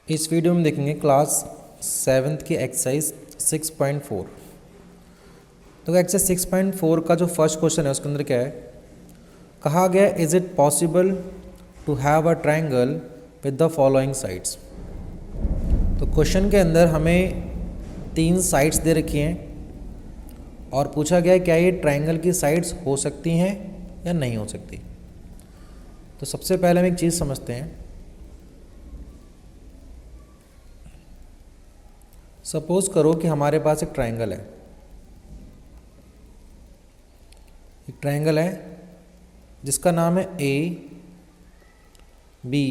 इस वीडियो में देखेंगे क्लास 7th की एक्सरसाइज 6.4। तो एक्सरसाइज 6.4 का जो फर्स्ट क्वेश्चन है उसके अंदर क्या है, कहा गया is it possible to have a triangle with the following sides. तो क्वेश्चन के अंदर हमें 3 साइड्स दे रखी हैं और पूछा गया है क्या ये ट्रायंगल की साइड्स हो सकती हैं या नहीं हो सकती। तो सबसे पहले हम एक चीज़ समझते हैं। सपोज करो कि हमारे पास एक ट्रायंगल है, जिसका नाम है ए, बी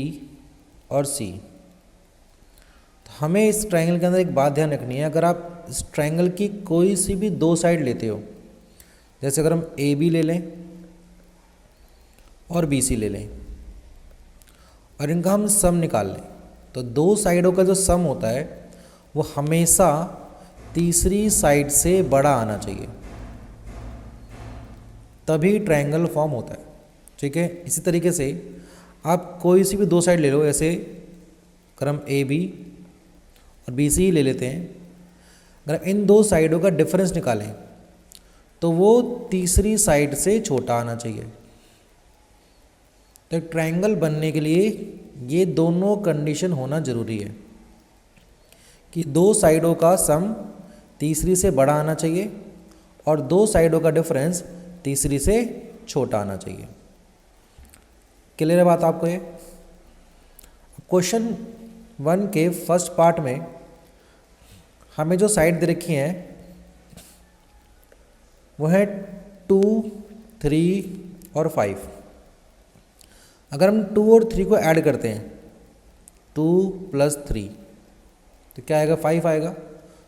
और सी। तो हमें इस ट्रायंगल के अंदर एक बात ध्यान रखनी है, अगर आप इस ट्रायंगल की कोई सी भी 2 साइड लेते हो, जैसे अगर हम ए बी ले लें और बी सी ले लें और इनका हम सम निकाल लें, तो 2 साइडों का जो सम होता है वो हमेशा तीसरी साइड से बड़ा आना चाहिए, तभी ट्रायंगल फॉर्म होता है। ठीक है, इसी तरीके से आप कोई सी भी 2 साइड ले लो, ऐसे अगर हम ए बी और बी सी ले लेते हैं, अगर इन 2 साइडों का डिफरेंस निकालें तो वो तीसरी साइड से छोटा आना चाहिए। तो एक ट्रायंगल बनने के लिए ये दोनों कंडीशन होना ज़रूरी है कि 2 साइडों का सम तीसरी से बड़ा आना चाहिए और 2 साइडों का डिफरेंस तीसरी से छोटा आना चाहिए। क्लियर है बात आपको ये? क्वेश्चन 1 के फर्स्ट पार्ट में हमें जो साइड दे रखी हैं वो है 2, 3 और 5। अगर हम 2 और 3 को ऐड करते हैं, 2 + 3 तो क्या आएगा, 5 आएगा।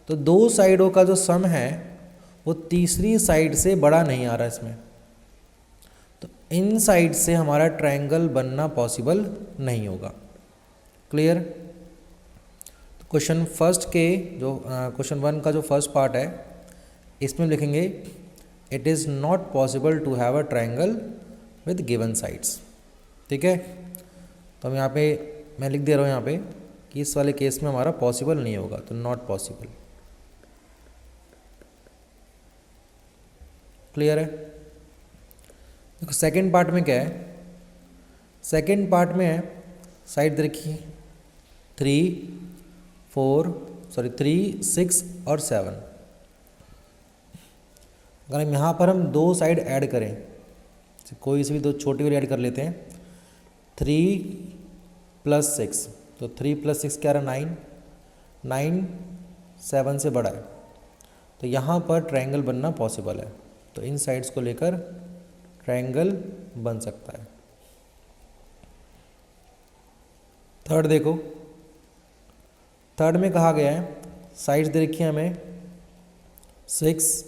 तो 2 साइडों का जो सम है वो तीसरी साइड से बड़ा नहीं आ रहा इसमें, तो इन साइड से हमारा ट्रायंगल बनना पॉसिबल नहीं होगा। क्लियर? तो क्वेश्चन 1 का जो फर्स्ट पार्ट है इसमें लिखेंगे it is not possible to have a triangle with given sides. ठीक है, तो हम यहाँ पे मैं लिख दे रहा हूँ यहाँ पे कि इस वाले केस में हमारा पॉसिबल नहीं होगा, तो नॉट पॉसिबल। क्लियर है? देखो सेकंड पार्ट में क्या है, सेकंड पार्ट में है साइड देखिए 3, 6 और 7। अगर हम यहाँ पर हम 2 साइड ऐड करें, कोई सी भी 2 छोटी वाली ऐड कर लेते हैं, 3 + 6, तो 3 + 6 क्या रहा, 9 7 से बड़ा है, तो यहाँ पर ट्रायंगल बनना पॉसिबल है। तो इन साइड्स को लेकर ट्रायंगल बन सकता है। थर्ड देखो, थर्ड में कहा गया है साइड्स दे रखी है हमें 6,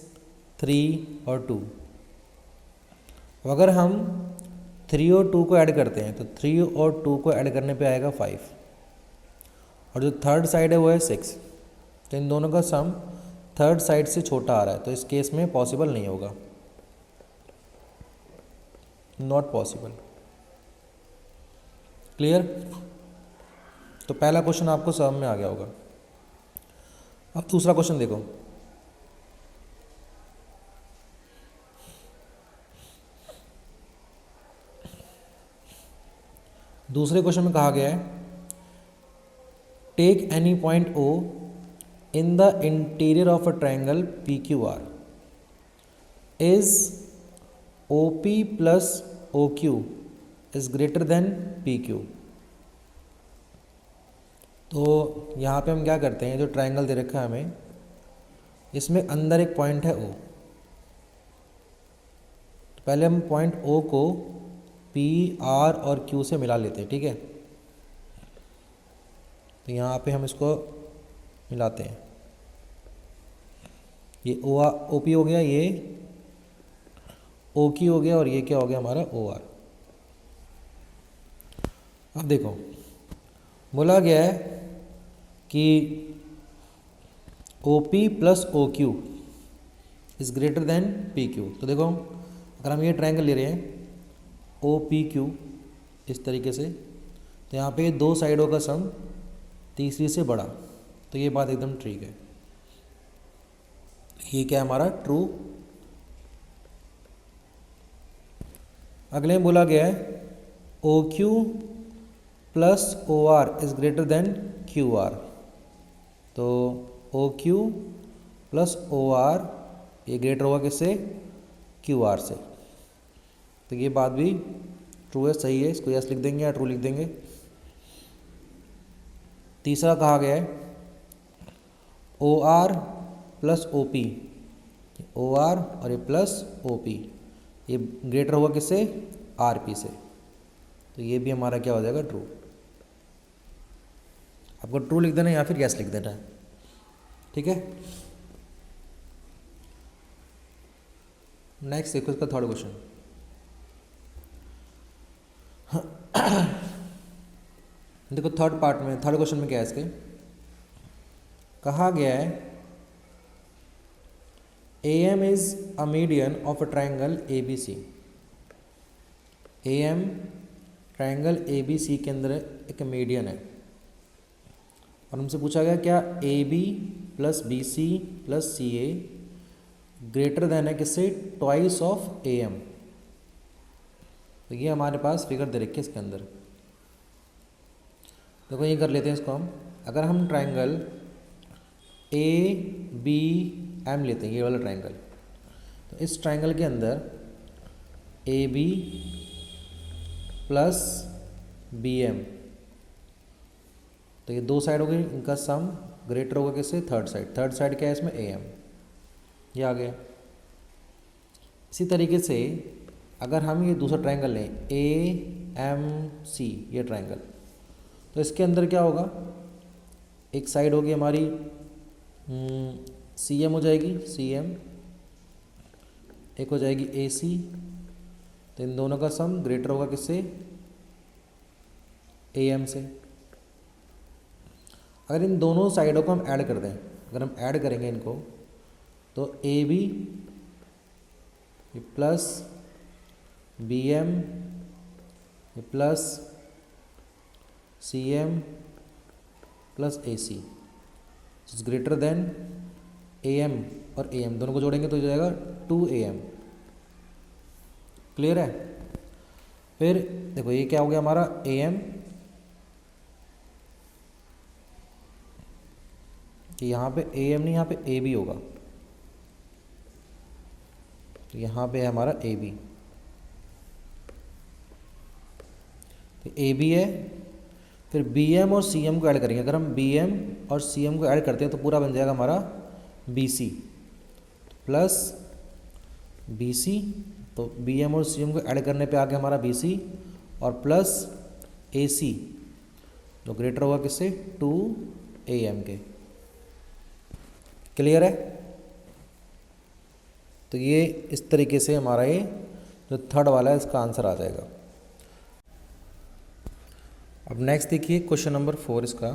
3 और 2। अगर हम 3 और 2 को ऐड करते हैं तो 3 और 2 को ऐड करने पे आएगा 5, और जो थर्ड साइड है वो है 6, तो इन दोनों का सम थर्ड साइड से छोटा आ रहा है, तो इस केस में पॉसिबल नहीं होगा, नॉट पॉसिबल। क्लियर? तो पहला क्वेश्चन आपको समझ में आ गया होगा। अब दूसरा क्वेश्चन देखो, दूसरे क्वेश्चन में कहा गया है take any point O in the interior of a triangle PQR is OP plus OQ is greater than PQ। तो यहाँ पे हम क्या करते हैं, जो ट्रायंगल दे रखा है हमें, इसमें अंदर एक पॉइंट है O, तो पहले हम पॉइंट O को P, R और Q से मिला लेते हैं। ठीक है, तो यहाँ पे हम इसको मिलाते हैं, ये OP हो गया, ये OQ हो गया और ये क्या हो गया हमारा OR। अब देखो बोला गया है कि OP + OQ is greater than PQ। तो देखो अगर हम ये ट्रायंगल ले रहे हैं OPQ इस तरीके से, तो यहाँ पे 2 साइडों का सम तीसरी से बड़ा, तो ये बात एकदम ठीक है। ये क्या है हमारा ट्रू। अगले में बोला गया है O Q plus O R is greater than Q R. तो O Q plus O R ये ग्रेटर होगा किससे, क्यू आर से। तो ये बात भी ट्रू है, सही है। इसको यस लिख देंगे या ट्रू लिख देंगे। तीसरा कहा गया है O R plus O P, O R और ये प्लस ओ पी ये ग्रेटर होगा किससे, आर पी से। तो ये भी हमारा क्या हो जाएगा, ट्रू। आपको ट्रू लिख देना है या फिर यस लिख देना है, ठीक है। नेक्स्ट देखो इसका थर्ड क्वेश्चन। देखो थर्ड पार्ट में, थर्ड क्वेश्चन में क्या है इसके, कहा गया है AM is a median of a triangle ABC। AM triangle ABC के अंदर एक मीडियन है और हमसे पूछा गया क्या AB plus BC plus CA greater than है किससे, ट्वाइस ऑफ AM। तो ये हमारे पास फिगर दे रखी है इसके अंदर। देखो ये कर लेते हैं इसको हम। अगर हम ट्रायंगल ABM लेते हैं, ये वाला ट्रायंगल, तो इस ट्रायंगल के अंदर AB प्लस BM, तो ये दो साइड हो गई, इनका सम ग्रेटर होगा किससे, थर्ड साइड। थर्ड साइड क्या है इसमें, AM, ये आ गया। इसी तरीके से अगर हम ये दूसरा ट्रायंगल लें AMC, ये ट्रायंगल, तो इसके अंदर क्या होगा, एक साइड होगी हमारी CM हो जाएगी, CM, एक हो जाएगी AC, तो इन दोनों का सम ग्रेटर होगा किससे, AM से। अगर इन दोनों साइडों को हम ऐड कर दें, अगर हम ऐड करेंगे इनको, तो AB plus BM plus CM plus AC is greater then AM, और AM दोनों को जोड़ेंगे तो हो जाएगा 2AM। क्लियर है। फिर देखो ये क्या हो गया हमारा AM, कि यहाँ पे AM नहीं, यहाँ पे AB होगा, तो यहाँ पे है हमारा AB, तो AB है। फिर BM और CM को ऐड करेंगे। अगर हम BM और CM को ऐड करते हैं तो पूरा बन जाएगा हमारा BC प्लस BC, तो BM और CM को ऐड करने पे आ गया हमारा BC, और प्लस AC जो ग्रेटर होगा किससे, 2AM के। क्लियर है। तो ये इस तरीके से हमारा ये जो थर्ड वाला है इसका आंसर आ जाएगा। अब नेक्स्ट देखिए क्वेश्चन नंबर 4 इसका।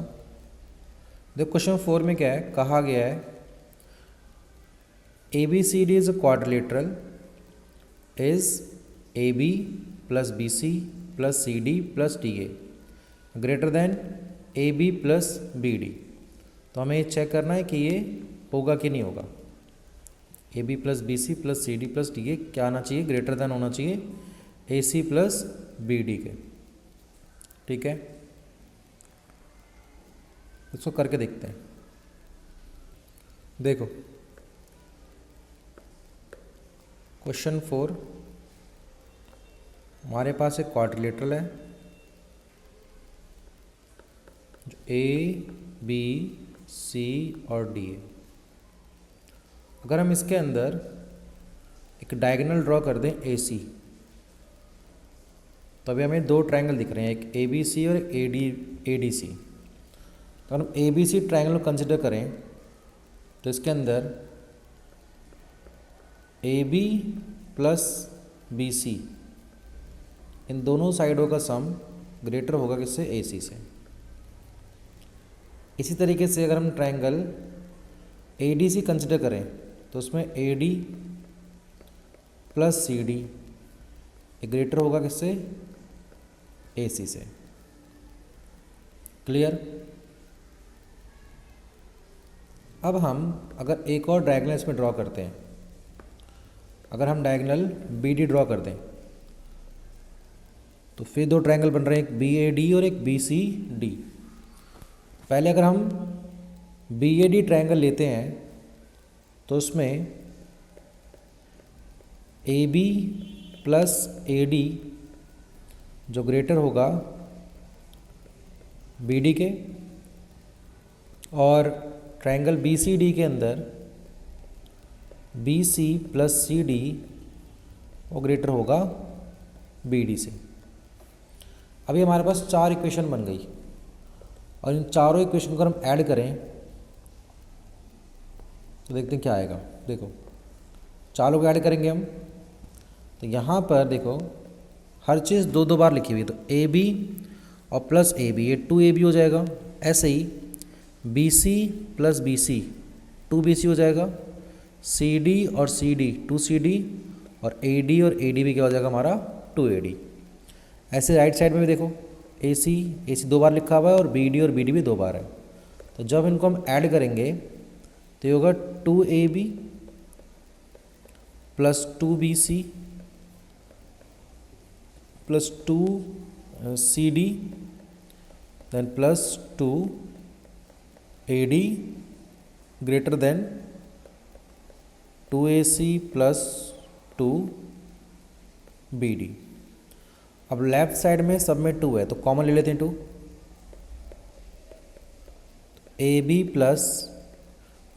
देखो क्वेश्चन 4 में क्या है, कहा गया है ABCD is a quadrilateral is AB plus BC plus CD plus DA greater than AB plus BD। तो हमें ये चेक करना है कि ये होगा कि नहीं होगा। AB plus BC plus CD plus DA क्या आना चाहिए, ग्रेटर देन होना चाहिए AC प्लस BD के। ठीक है, इसको करके देखते हैं। देखो क्वेश्चन 4, हमारे पास एक क्वाड्रिलेटरल है जो ABC और D है। अगर हम इसके अंदर एक डायगोनल ड्रॉ कर दें AC, तो अभी हमें दो ट्रायंगल दिख रहे हैं, एक ABC और ADC। तो अगर हम ABC ट्रायंगल को कंसिडर करें तो इसके अंदर AB प्लस BC इन दोनों साइडों का सम ग्रेटर होगा किससे, AC से। इसी तरीके से अगर हम ट्रायंगल ADC कंसिडर करें तो उसमें AD प्लस CD ग्रेटर होगा किससे, AC से। क्लियर। अब हम अगर एक और डायगोनल इसमें ड्रॉ करते हैं, अगर हम डायगोनल बी डी ड्रॉ कर दें तो फिर दो ट्रायंगल बन रहे हैं, एक बी ए डी और एक बी सी डी। पहले अगर हम बी ए डी ट्रायंगल लेते हैं तो उसमें A B plus A D जो ग्रेटर होगा बी डी के, और ट्रायंगल बी सी डी के अंदर B C plus C D वो ग्रेटर होगा बी डी से। अभी हमारे पास चार इक्वेशन बन गई और इन चारों इक्वेशन को हम ऐड करें तो देखते हैं क्या आएगा। देखो चारों को ऐड करेंगे हम तो यहाँ पर देखो हर चीज़ दो दो बार लिखी हुई है, तो ए बी और प्लस ए बी, ये टू ए बी हो जाएगा। ऐसे ही B C plus B C, two B C हो जाएगा। सी डी और C D, two C D, और ए डी और ए डी भी क्या हो जाएगा हमारा, टू ए डी। ऐसे राइट साइड में भी देखो ए सी दो बार लिखा हुआ है और बी डी भी दो बार है। तो जब इनको हम ऐड करेंगे तो ये होगा two A B plus two B C plus two C D then plus two A D greater than two A C plus two B D. अब लेफ्ट साइड में सब में टू है तो कॉमन ले लेते हैं two. A B plus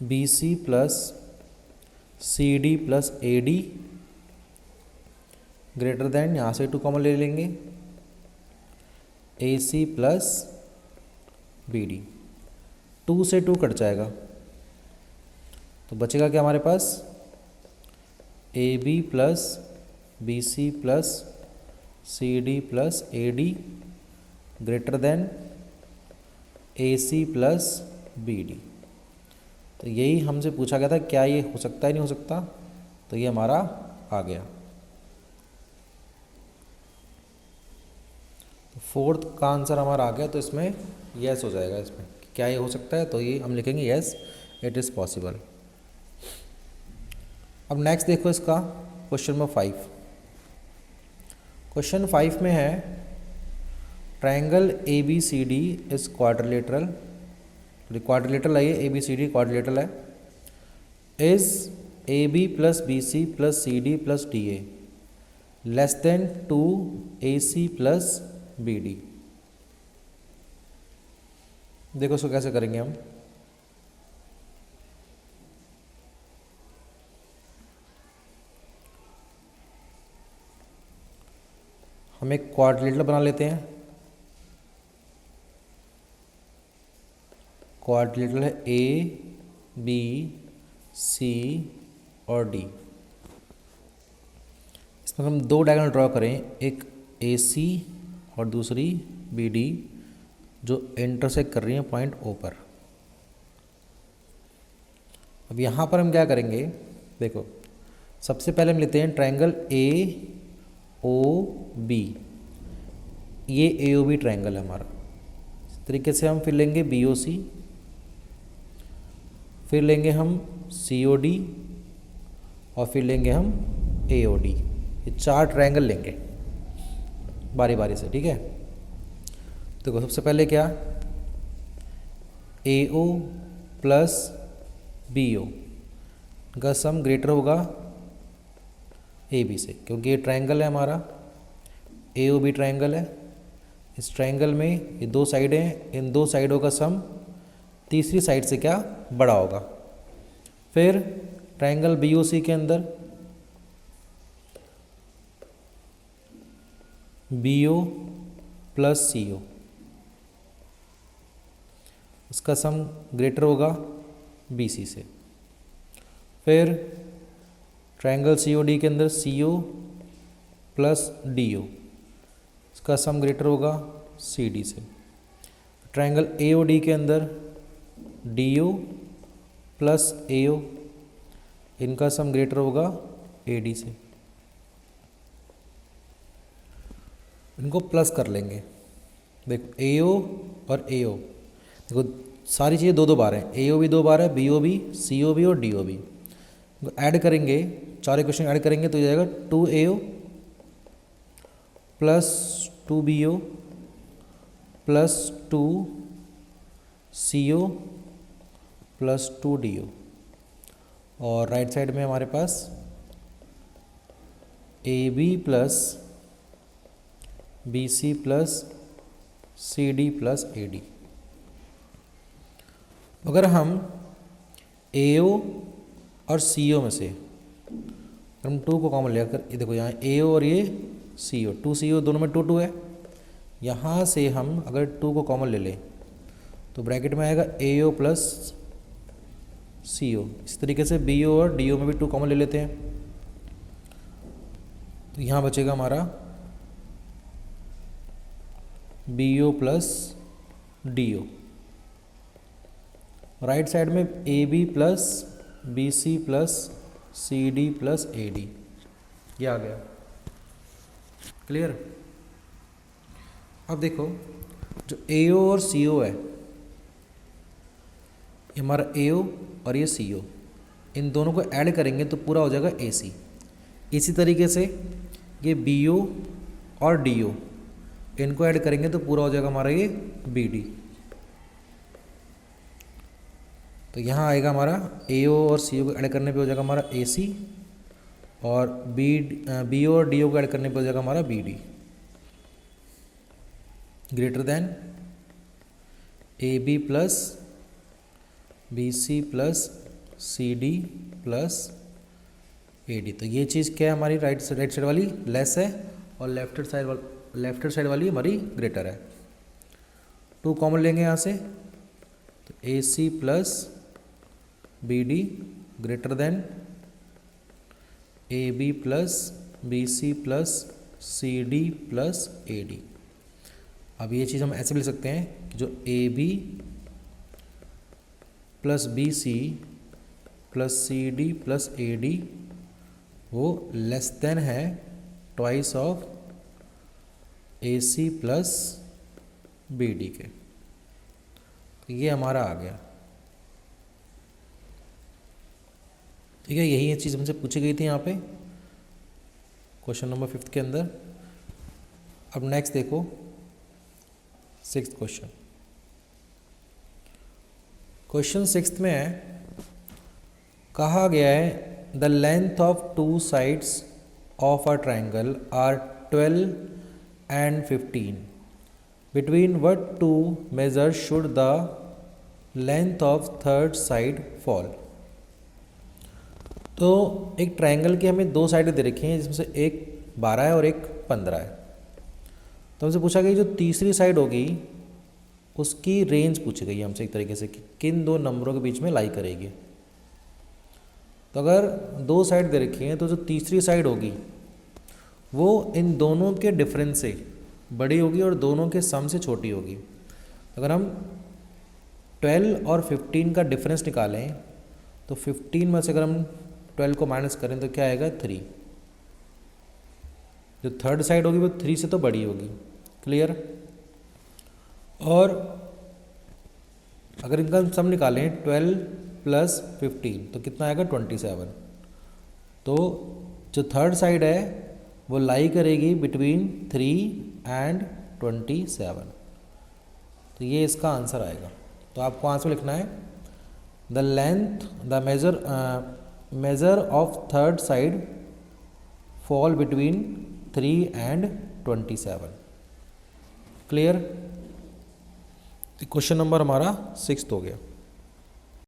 B C plus C D plus A D greater than, यहाँ से टू कॉमन ले लेंगे, A C plus B D. Two से टू कट जाएगा तो बचेगा क्या हमारे पास, A B plus B C plus C D plus A D greater than A C plus B D. तो यही हमसे पूछा गया था, क्या ये हो सकता है नहीं हो सकता, तो ये हमारा आ गया। तो फोर्थ का आंसर हमारा आ गया, तो इसमें यस हो जाएगा। इसमें क्या ये हो सकता है, तो ये हम लिखेंगे यस इट इज़ पॉसिबल। अब नेक्स्ट देखो इसका क्वेश्चन नंबर 5। क्वेश्चन 5 में है triangle A B C D is quadrilateral, quadrilateral है ये, A B C D quadrilateral है। Is A B plus B C plus C D plus D A less than two A C plus B D. देखो इसको कैसे करेंगे हम। हम एक क्वाड्रिलेटरल बना लेते हैं। क्वाड्रिलेटरल है ए बी सी और डी। इसमें हम दो डायगोनल ड्रॉ करें, एक ए सी और दूसरी बी डी, जो इंटरसेक्ट कर रही हैं पॉइंट ओ पर। अब यहाँ पर हम क्या करेंगे, देखो सबसे पहले हम लेते हैं ट्रायंगल ए ओ बी, ये ए ओ बी ट्रायंगल है हमारा। इस तरीके से हम फिर लेंगे बी ओ सी, फिर लेंगे हम सी ओ डी, और फिर लेंगे हम ए ओ डी। ये चार ट्रायंगल लेंगे बारी बारी से, ठीक है। देखो सबसे पहले क्या, ए ओ प्लस बी ओ का सम ग्रेटर होगा ए बी से, क्योंकि ये ट्रायंगल है हमारा, ए ओ बी ट्रायंगल है। इस ट्रायंगल में ये दो साइडें हैं, इन दो साइडों का सम तीसरी साइड से क्या बड़ा होगा। फिर ट्रायंगल बी ओ सी के अंदर बी ओ प्लस सी ओ, इसका सम ग्रेटर होगा बी सी से। फिर ट्रायंगल सी ओ डी के अंदर सी ओ प्लस डी ओ, इसका सम ग्रेटर होगा सी डी से। ट्रायंगल ए ओ डी के अंदर डी ओ प्लस ए ओ, इनका सम ग्रेटर होगा ए डी से। इनको प्लस कर लेंगे, देखो ए ओ और ए ओ, देखो सारी चीज़ें दो दो बार हैं, ए ओ बी 2 बार है, बी ओ बी, सी ओ बी और डी ओ बी। ऐड करेंगे, चार इक्वेशन ऐड करेंगे तो ये जाएगा 2AO plus 2BO plus 2CO plus 2DO, और राइट साइड में हमारे पास AB plus BC plus CD plus AD। अगर हम AO और CO में से हम 2 को कॉमन लेकर, ये देखो यहाँ AO और ये CO, 2CO दोनों में 2 है, यहाँ से हम अगर 2 को कॉमन ले लें तो ब्रैकेट में आएगा AO प्लस CO। इस तरीके से BO और DO में भी 2 कॉमन ले लेते हैं, तो यहाँ बचेगा हमारा BO plus DO। Right side में AB plus BC plus CD plus AD, ये आ गया। क्लियर? अब देखो जो AO और CO है, ये हमारा AO और ये CO, इन दोनों को ऐड करेंगे तो पूरा हो जाएगा AC। इसी तरीके से ये BO और DO, इनको ऐड करेंगे तो पूरा हो जाएगा हमारा ये BD। तो यहाँ आएगा हमारा AO और CO को ऐड करने पे हो जाएगा हमारा AC, और BO और DO को ऐड करने पे हो जाएगा हमारा BD। Greater than AB plus BC plus CD plus AD। तो ये चीज़ क्या है हमारी राइट साइड वाली लेस है, और लेफ्ट साइड वाली हमारी ग्रेटर है। 2 कॉमन लेंगे यहाँ से, तो AC plus BD greater than AB plus BC plus CD plus AD। अब ये चीज़ हम ऐसे भी लिख सकते हैं कि जो AB plus BC plus CD plus AD वो लेस देन है twice of AC plus BD के। तो ये हमारा आ गया। ठीक है, यही चीज़ हमसे पूछी गई थी यहाँ पे क्वेश्चन नंबर 5 के अंदर। अब नेक्स्ट देखो 6th क्वेश्चन। क्वेश्चन 6th में है, कहा गया है the length of 2 sides of a triangle are 12 and 15, between what 2 measures should the length of third side fall। तो एक ट्राइंगल की हमें 2 साइडें दे रखी हैं, जिसमें से एक 12 है और एक 15 है। तो हमसे पूछा गया जो तीसरी साइड होगी उसकी रेंज पूछी गई है हमसे एक तरीके से कि किन 2 नंबरों के बीच में लाई करेगी। तो अगर 2 साइड दे रखी हैं तो जो तीसरी साइड होगी वो इन दोनों के डिफरेंस से बड़ी होगी और दोनों के सम से छोटी होगी। अगर हम 12 और 15 का डिफरेंस निकालें तो 15 में से अगर हम 12 को माइनस करें तो क्या आएगा 3। जो थर्ड साइड होगी वो 3 से तो बड़ी होगी। क्लियर? और अगर इनका सम निकालें 12 प्लस 15 तो कितना आएगा 27। तो जो थर्ड साइड है वो लाई करेगी बिटवीन 3 एंड 27। तो ये इसका आंसर आएगा। तो आपको आंसर लिखना है the length the measure of third side fall between 3 and 27। Clear? Question number हमारा 6th हो गया।